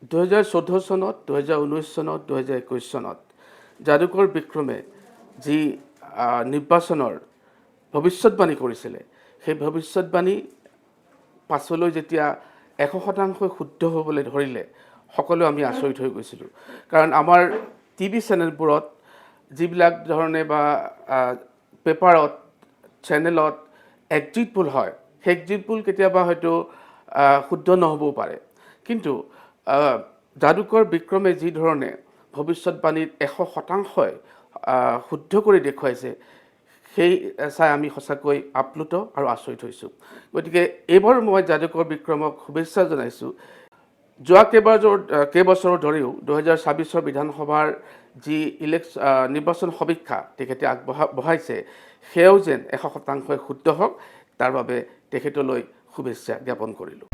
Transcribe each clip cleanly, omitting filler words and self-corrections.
2014 চনত 2019 চনত 2021 চনত যাদুকৰ বিক্ৰমে যি নিৰ্বাচনৰ ভৱিষ্যতবাণী কৰিছিলে সেই ভৱিষ্যতবাণী পাছলৈ যেতিয়া 100% শুদ্ধ হ'বলৈ ধৰিলে সকলো আমি আচৰিত হৈ গৈছিলোঁ কাৰণ আমাৰ টিভি চেনেলবোৰত যিবিলাক ধৰণে বা পেপাৰত চেনেলত এক্সিট পোল হয় সেই এক্সিট পোল কেতিয়াবা হয়তো শুদ্ধ নহ'বও পাৰে কিন্তু যাদুকৰ বিক্ৰমে যি ধৰণে ভৱিষ্যতবাণীত 100% শুদ্ধ কৰি দেখুৱাইছে সেই চাই আমি সঁচাকৈ আপ্লুত আৰু আচৰিত হৈছোঁ গতিকে এইবাৰ মই যাদুকৰ বিক্ৰমক শুভেচ্ছা জনাইছোঁ যোৱা কেইবছৰৰ ধৰেও 2026 বিধানসভাৰ যি নিৰ্বাচন সমীক্ষা তেখেতে আগবঢ়াইছে সেয়াও যেন 100% শুদ্ধ হওক তাৰ বাবে তেখেতলৈ শুভেচ্ছা জ্ঞাপন কৰিলোঁ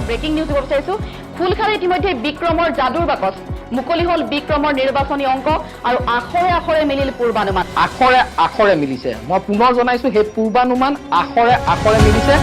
ব্ৰেকিং নিউজ দিব বিচাৰিছোঁ ফুলখাৰী ইতিমধ্যে বিক্ৰমৰ যাদুৰ বাকচ মুকলি হ'ল বিক্ৰমৰ নিৰ্বাচনী অংক আৰু আখৰে আখৰে মিলিল পূৰ্বানুমান আখৰে আখৰে মিলিছে মই পুনৰ জনাইছোঁ সেই পূৰ্বানুমান আখৰে আখৰে মিলিছে